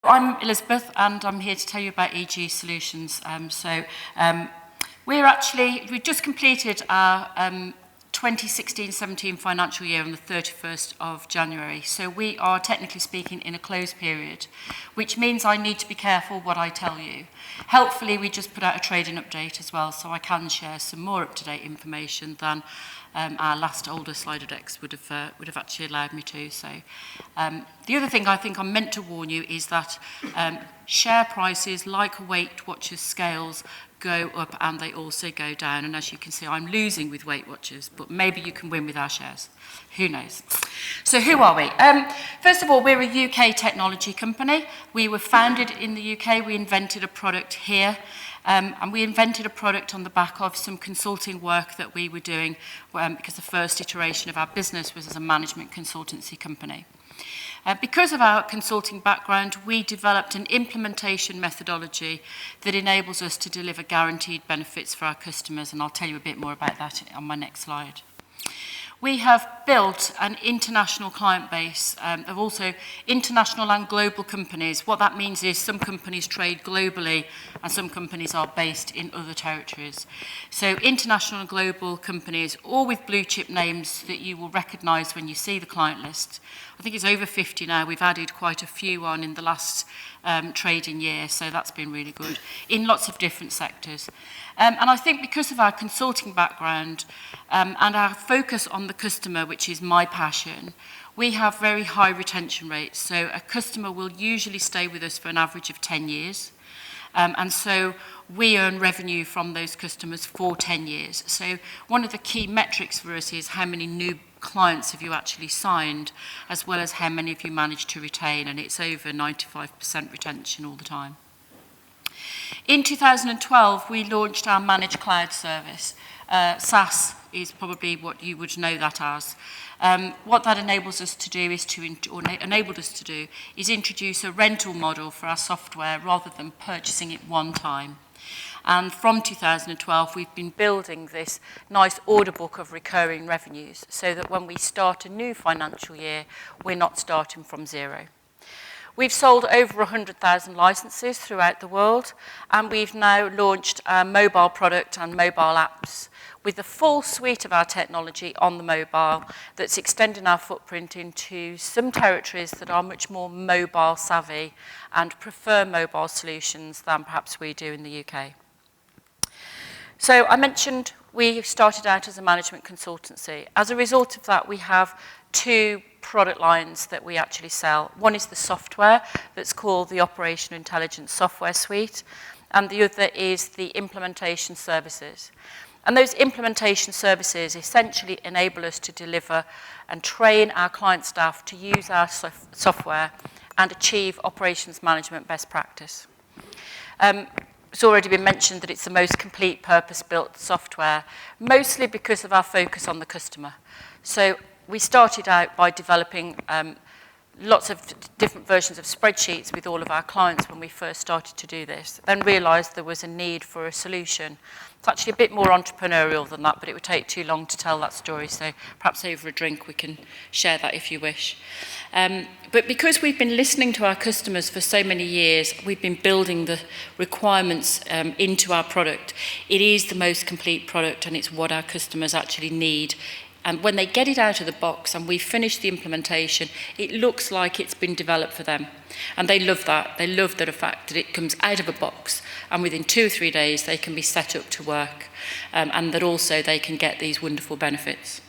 I'm Elizabeth, and I'm here to tell you about EG Solutions. We've just completed our 2016-17 financial year on the 31st of January. So we are, technically speaking, in a closed period, which means I need to be careful what I tell you. Helpfully, we just put out a trading update as well, so I can share some more up-to-date information than our last older slider decks would have actually allowed me to. So the other thing I think I'm meant to warn you is that share prices, like Weight Watchers scales, go up and they also go down. And as you can see, I'm losing with Weight Watchers, but maybe you can win with our shares. Who knows? So who are we? First of all, we're a UK technology company. We were founded in the UK. We invented a product here. And we invented a product on the back of some consulting work that we were doing because the first iteration of our business was as a management consultancy company. Because of our consulting background, we developed an implementation methodology that enables us to deliver guaranteed benefits for our customers, and I'll tell you a bit more about that on my next slide. We have built an international client base of also international and global companies. What that means is some companies trade globally and some companies are based in other territories. So international and global companies, all with blue chip names that you will recognise when you see the client list. I think it's over 50 now. We've added quite a few on in the last trading year, so that's been really good, in lots of different sectors. And I think because of our consulting background and our focus on the customer, which is my passion, we have very high retention rates. So a customer will usually stay with us for an average of 10 years. And so we earn revenue from those customers for 10 years. So one of the key metrics for us is how many new clients have you actually signed, as well as how many of you managed to retain, and it's over 95% retention all the time. In 2012, we launched our managed cloud service. SaaS is probably what you would know that as. What that enables us to do is introduce a rental model for our software rather than purchasing it one time. And from 2012, we've been building this nice order book of recurring revenues so that when we start a new financial year, we're not starting from zero. We've sold over 100,000 licenses throughout the world, and we've now launched a mobile product and mobile apps with the full suite of our technology on the mobile that's extending our footprint into some territories that are much more mobile savvy and prefer mobile solutions than perhaps we do in the UK. So I mentioned we started out as a management consultancy. As a result of that, we have two product lines that we actually sell. One is the software that's called the Operational Intelligence Software Suite, and the other is the implementation services. And those implementation services essentially enable us to deliver and train our client staff to use our software and achieve operations management best practice. It's already been mentioned that it's the most complete purpose-built software, mostly because of our focus on the customer. So we started out by developing lots of different versions of spreadsheets with all of our clients when we first started to do this, then realised there was a need for a solution. It's actually a bit more entrepreneurial than that, but it would take too long to tell that story, so perhaps over a drink we can share that if you wish. But because we've been listening to our customers for so many years, we've been building the requirements into our product. It is the most complete product, and it's what our customers actually need. And when they get it out of the box and we finish the implementation, it looks like it's been developed for them. And they love that. They love the fact that it comes out of a box and within 2 or 3 days they can be set up to work, and that also they can get these wonderful benefits.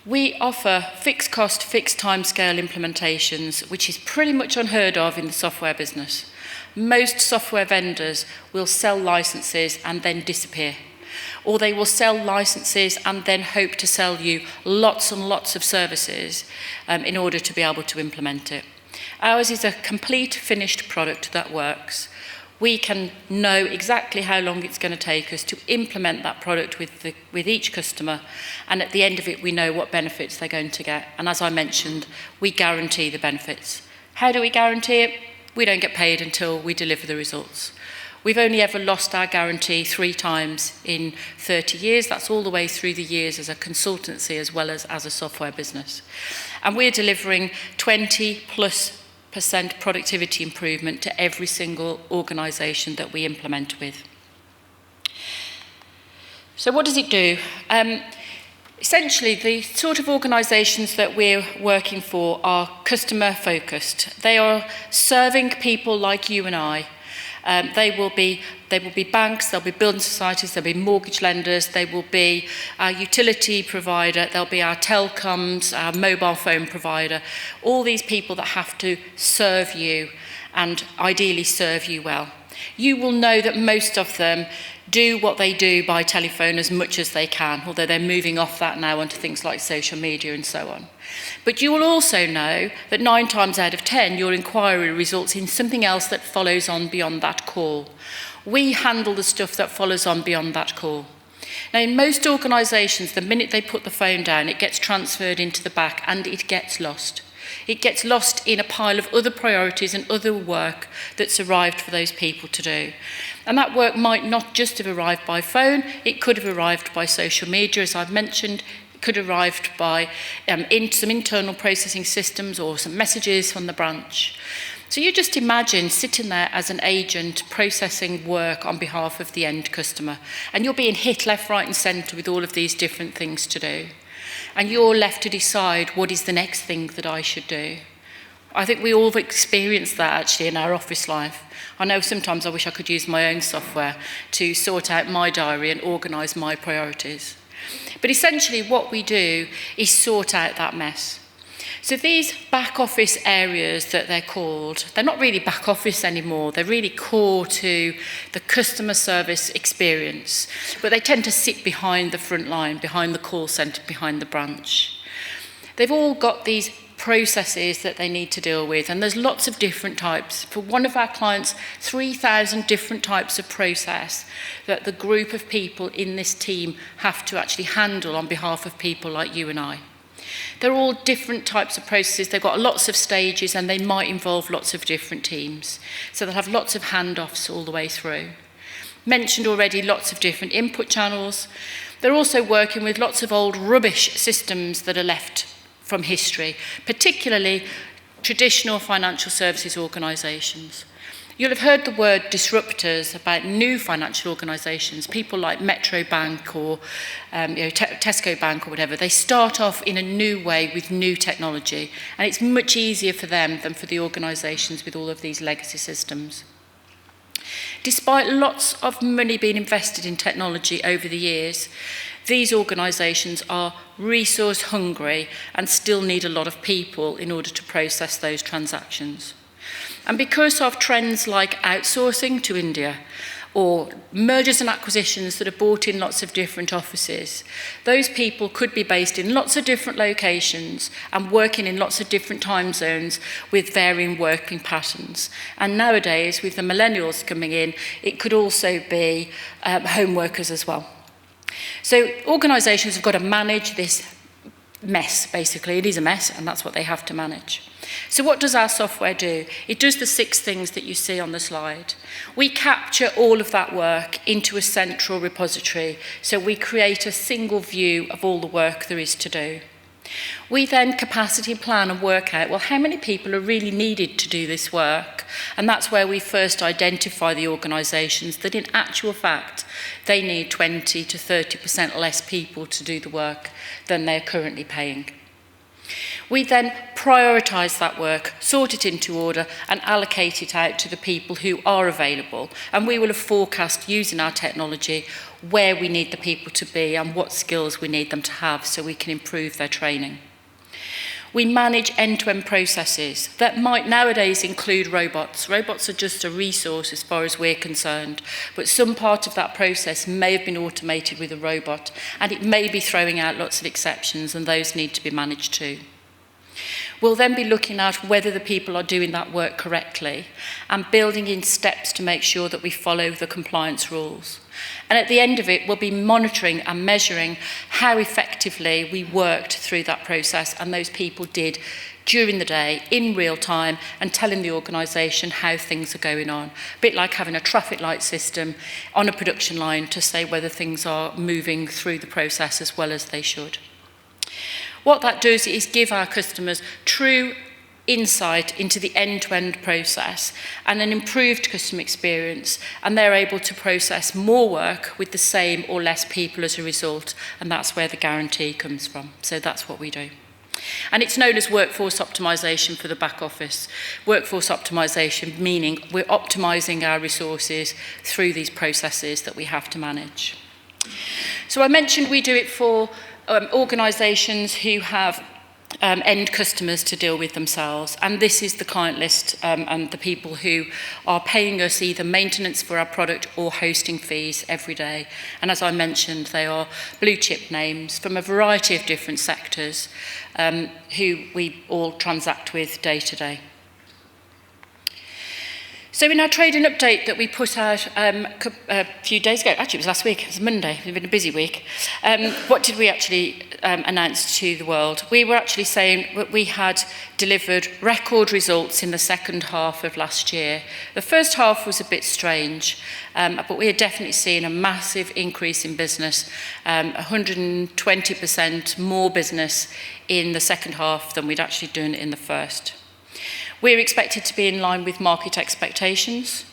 We offer fixed cost, fixed timescale implementations, which is pretty much unheard of in the software business. Most software vendors will sell licenses and then disappear. Or they will sell licenses and then hope to sell you lots and lots of services in order to be able to implement it. Ours is a complete finished product that works. We can know exactly how long it's going to take us to implement that product with each customer, and at the end of it we know what benefits they're going to get. And as I mentioned, we guarantee the benefits. How do we guarantee it? We don't get paid until we deliver the results. We've only ever lost our guarantee 3 times in 30 years. That's all the way through the years as a consultancy as well as a software business. And we're delivering 20 plus productivity improvement to every single organisation that we implement with. So what does it do? Essentially, the sort of organisations that we're working for are customer focused. They are serving people like you and I. They will be banks, they'll be building societies, there'll be mortgage lenders, they will be our utility provider, there'll be our telecoms, our mobile phone provider, all these people that have to serve you and ideally serve you well. You will know that most of them do what they do by telephone as much as they can, although they're moving off that now onto things like social media and so on. But you will also know that 9 times out of 10, your inquiry results in something else that follows on beyond that call. We handle the stuff that follows on beyond that call. Now, in most organisations, the minute they put the phone down, it gets transferred into the back and it gets lost. It gets lost in a pile of other priorities and other work that's arrived for those people to do. And that work might not just have arrived by phone, it could have arrived by social media, as I've mentioned, it could have arrived by some internal processing systems or some messages from the branch. So you just imagine sitting there as an agent processing work on behalf of the end customer, and you're being hit left, right and centre with all of these different things to do. And you're left to decide what is the next thing that I should do. I think we all have experienced that actually in our office life. I know sometimes I wish I could use my own software to sort out my diary and organise my priorities. But essentially what we do is sort out that mess. So these back office areas that they're called, they're not really back office anymore, they're really core to the customer service experience, but they tend to sit behind the front line, behind the call centre, behind the branch. They've all got these processes that they need to deal with, and there's lots of different types. For one of our clients, 3,000 different types of process that the group of people in this team have to actually handle on behalf of people like you and I. They're all different types of processes, they've got lots of stages and they might involve lots of different teams. So they'll have lots of handoffs all the way through. Mentioned already lots of different input channels. They're also working with lots of old rubbish systems that are left from history, particularly traditional financial services organisations. You'll have heard the word disruptors about new financial organisations, people like Metro Bank or Tesco Bank or whatever. They start off in a new way with new technology, and it's much easier for them than for the organisations with all of these legacy systems. Despite lots of money being invested in technology over the years, these organisations are resource hungry and still need a lot of people in order to process those transactions. And because of trends like outsourcing to India or mergers and acquisitions that have brought in lots of different offices, those people could be based in lots of different locations and working in lots of different time zones with varying working patterns. And nowadays, with the millennials coming in, it could also be home workers as well. So organisations have got to manage this mess, basically. It is a mess, and that's what they have to manage. So what does our software do? It does the 6 things that you see on the slide. We capture all of that work into a central repository, so we create a single view of all the work there is to do. We then capacity plan and work out, well, how many people are really needed to do this work? And that's where we first identify the organisations that in actual fact, they need 20 to 30% less people to do the work than they're currently paying. We then prioritise that work, sort it into order and allocate it out to the people who are available. And we will have forecast using our technology where we need the people to be and what skills we need them to have so we can improve their training. We manage end-to-end processes that might nowadays include robots. Robots are just a resource as far as we're concerned, but some part of that process may have been automated with a robot, and it may be throwing out lots of exceptions, and those need to be managed too. We'll then be looking at whether the people are doing that work correctly and building in steps to make sure that we follow the compliance rules. And at the end of it, we'll be monitoring and measuring how effectively we worked through that process and those people did during the day in real time and telling the organisation how things are going on. A bit like having a traffic light system on a production line to say whether things are moving through the process as well as they should. What that does is give our customers true insight into the end-to-end process and an improved customer experience, and they're able to process more work with the same or less people as a result, and that's where the guarantee comes from. So that's what we do. And it's known as workforce optimisation for the back office. Workforce optimisation meaning we're optimising our resources through these processes that we have to manage. So I mentioned we do it for organisations who have end customers to deal with themselves, and this is the client list and the people who are paying us either maintenance for our product or hosting fees every day. And as I mentioned, they are blue chip names from a variety of different sectors who we all transact with day to day. So in our trading update that we put out a few days ago, actually it was last week, it was Monday, it's been a busy week, what did we actually announce to the world? We were actually saying that we had delivered record results in the second half of last year. The first half was a bit strange, but we had definitely seen a massive increase in business, 120% more business in the second half than we'd actually done in the first. We're expected to be in line with market expectations.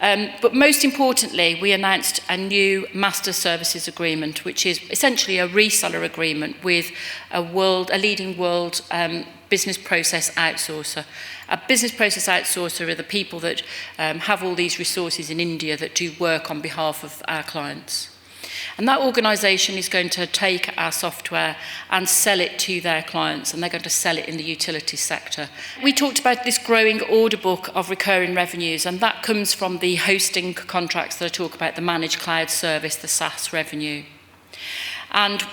But most importantly, we announced a new master services agreement, which is essentially a reseller agreement with a leading world business process outsourcer. A business process outsourcer are the people that have all these resources in India that do work on behalf of our clients. And that organisation is going to take our software and sell it to their clients, and they're going to sell it in the utilities sector. We talked about this growing order book of recurring revenues, and that comes from the hosting contracts that I talk about, the managed cloud service, the SaaS revenue. And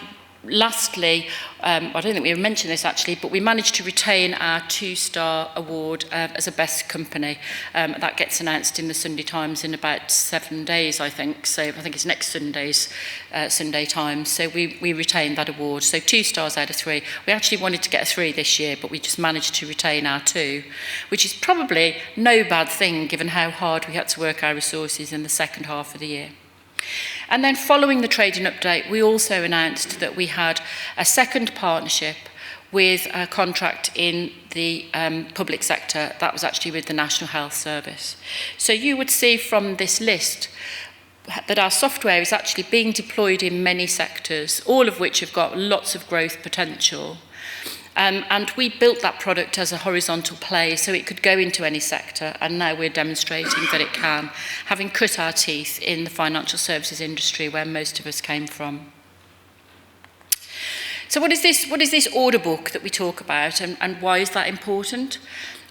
lastly, I don't think we mentioned this actually, but we managed to retain our 2-star award as a best company. That gets announced in the Sunday Times in about 7 days, I think. So I think it's next Sunday's Sunday Times. So we retained that award. So 2 stars out of 3. We actually wanted to get a 3 this year, but we just managed to retain our 2, which is probably no bad thing given how hard we had to work our resources in the second half of the year. And then following the trading update, we also announced that we had a second partnership with a contract in the public sector. That was actually with the National Health Service. So you would see from this list that our software is actually being deployed in many sectors, all of which have got lots of growth potential. And we built that product as a horizontal play so it could go into any sector, and now we're demonstrating that it can, having cut our teeth in the financial services industry where most of us came from. So what is this order book that we talk about, and why is that important?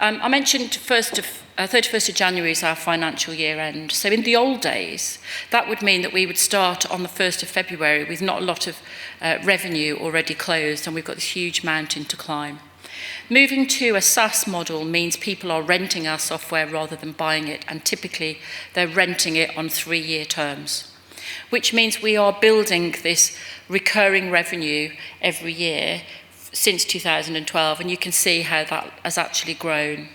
I mentioned 31st of January is our financial year end. So in the old days, that would mean that we would start on the 1st of February with not a lot of revenue already closed, and we've got this huge mountain to climb. Moving to a SaaS model means people are renting our software rather than buying it, and typically they're renting it on 3-year terms, which means we are building this recurring revenue every year since 2012, and you can see how that has actually grown.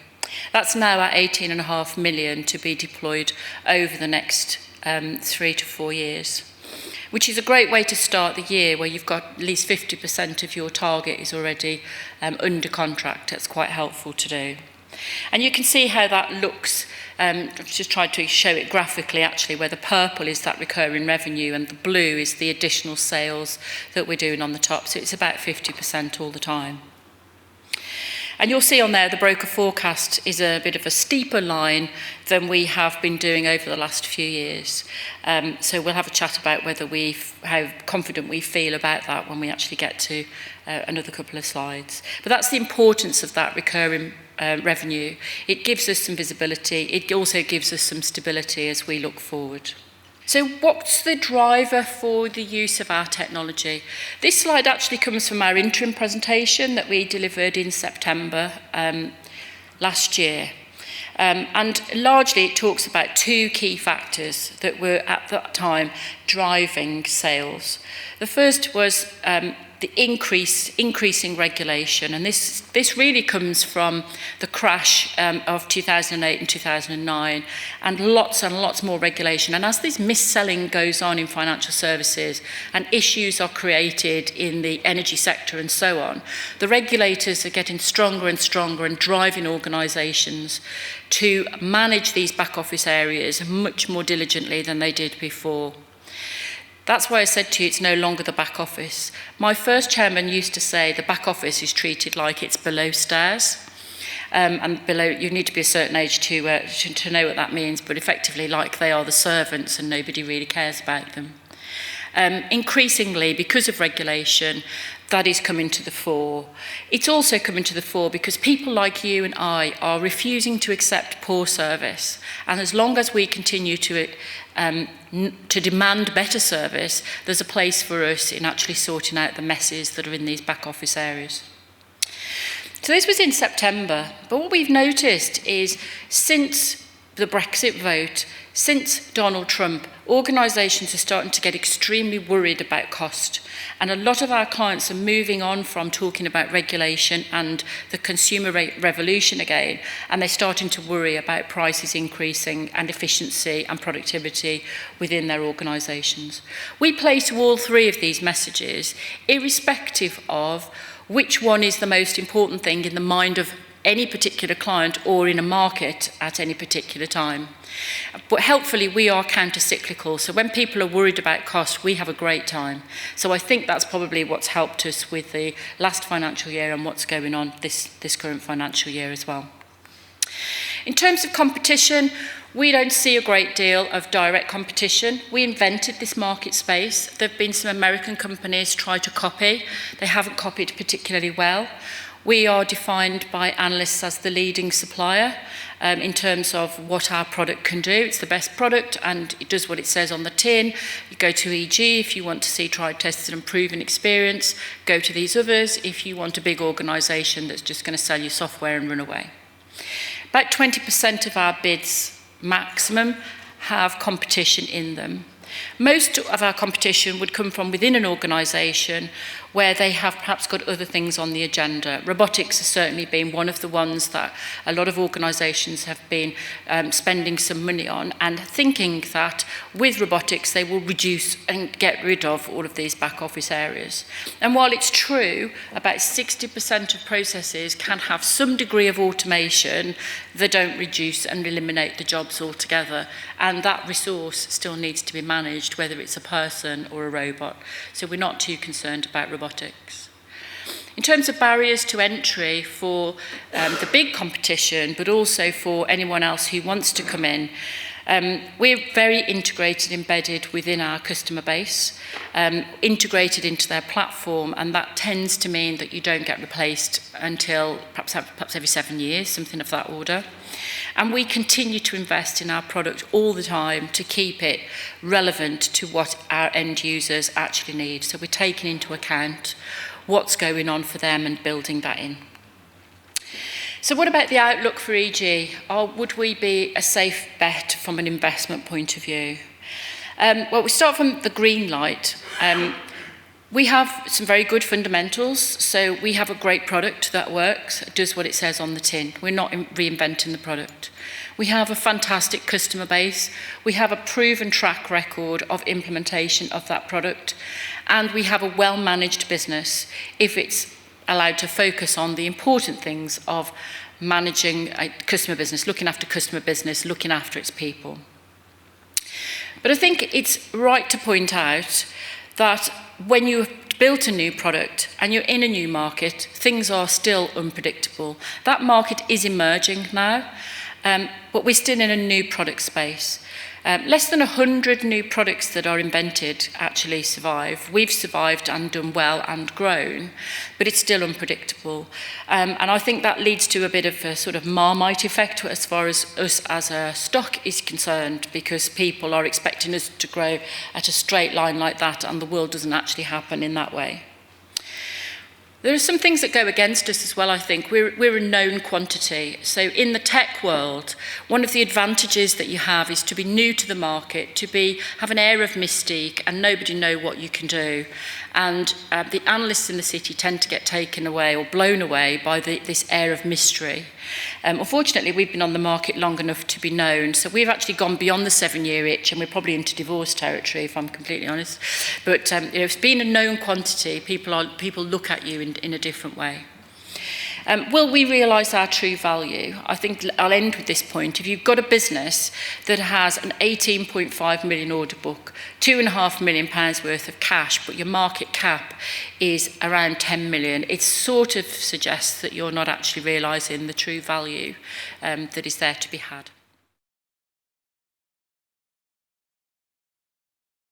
That's now at 18.5 million to be deployed over the next 3 to 4 years, which is a great way to start the year where you've got at least 50% of your target is already under contract. That's quite helpful to do. And you can see how that looks. I've just tried to show it graphically actually, where the purple is that recurring revenue and the blue is the additional sales that we're doing on the top. So it's about 50% all the time. And you'll see on there the broker forecast is a bit of a steeper line than we have been doing over the last few years. So we'll have a chat about how confident we feel about that when we actually get to another couple of slides. But that's the importance of that recurring revenue. It gives us some visibility. It also gives us some stability as we look forward. So what's the driver for the use of our technology? This slide actually comes from our interim presentation that we delivered in September last year. And largely it talks about 2 key factors that were at that time driving sales. The first was the increasing regulation. And this really comes from the crash of 2008 and 2009, and lots more regulation. And as this mis-selling goes on in financial services and issues are created in the energy sector and so on, the regulators are getting stronger and stronger and driving organisations to manage these back office areas much more diligently than they did before. That's why I said to you it's no longer the back office. My first chairman used to say the back office is treated like it's below stairs. And below, you need to be a certain age to know what that means, but effectively like they are the servants and nobody really cares about them. Increasingly, because of regulation, that is coming to the fore. It's also coming to the fore because people like you and I are refusing to accept poor service. And as long as we continue to demand better service, there's a place for us in actually sorting out the messes that are in these back office areas. So this was in September, but what we've noticed is since the Brexit vote, since Donald Trump, organisations are starting to get extremely worried about cost. And a lot of our clients are moving on from talking about regulation and the consumer revolution again, and they're starting to worry about prices increasing and efficiency and productivity within their organisations. We play to all three of these messages, irrespective of which one is the most important thing in the mind of any particular client or in a market at any particular time. But helpfully, we are counter-cyclical. So when people are worried about cost, we have a great time. So I think that's probably what's helped us with the last financial year and what's going on this current financial year as well. In terms of competition, we don't see a great deal of direct competition. We invented this market space. There have been some American companies try to copy. They haven't copied particularly well. We are defined by analysts as the leading supplier in terms of what our product can do. It's the best product and it does what it says on the tin. You go to EG if you want to see tried, tested and proven experience. Go to these others if you want a big organisation that's just going to sell you software and run away. About 20% of our bids maximum have competition in them. Most of our competition would come from within an organisation where they have perhaps got other things on the agenda. Robotics has certainly been one of the ones that a lot of organisations have been spending some money on and thinking that with robotics they will reduce and get rid of all of these back office areas. And while it's true, about 60% of processes can have some degree of automation, they don't reduce and eliminate the jobs altogether. And that resource still needs to be managed, whether it's a person or a robot. So we're not too concerned about robotics. In terms of barriers to entry for the big competition, but also for anyone else who wants to come in, we're very integrated, embedded within our customer base, integrated into their platform, and that tends to mean that you don't get replaced until perhaps every 7 years, something of that order. And we continue to invest in our product all the time to keep it relevant to what our end users actually need. So we're taking into account what's going on for them and building that in. So what about the outlook for EG? Would we be a safe bet from an investment point of view? Well, we start from the green light. We have some very good fundamentals, so we have a great product that works, does what it says on the tin. We're not reinventing the product. We have a fantastic customer base. We have a proven track record of implementation of that product, and we have a well-managed business if it's allowed to focus on the important things of managing a customer business, looking after customer business, looking after its people. But I think it's right to point out that when you've built a new product and you're in a new market, things are still unpredictable. That market is emerging now, but we're still in a new product space. Less than 100 new products that are invented actually survive. We've survived and done well and grown, but it's still unpredictable. And I think that leads to a bit of a sort of Marmite effect as far as us as a stock is concerned, because people are expecting us to grow at a straight line like that, and the world doesn't actually happen in that way. There are some things that go against us as well, I think. We're a known quantity. So in the tech world, one of the advantages that you have is to be new to the market, have an air of mystique and nobody know what you can do. And the analysts in the city tend to get taken away or blown away by this air of mystery. Unfortunately, we've been on the market long enough to be known, so we've actually gone beyond the 7-year itch, and we're probably into divorce territory, if I'm completely honest. But you know, if it's been a known quantity, people look at you in a different way. Will we realise our true value? I think I'll end with this point. If you've got a business that has an 18.5 million order book, £2.5 million worth of cash, but your market cap is around 10 million, it sort of suggests that you're not actually realising the true value that is there to be had.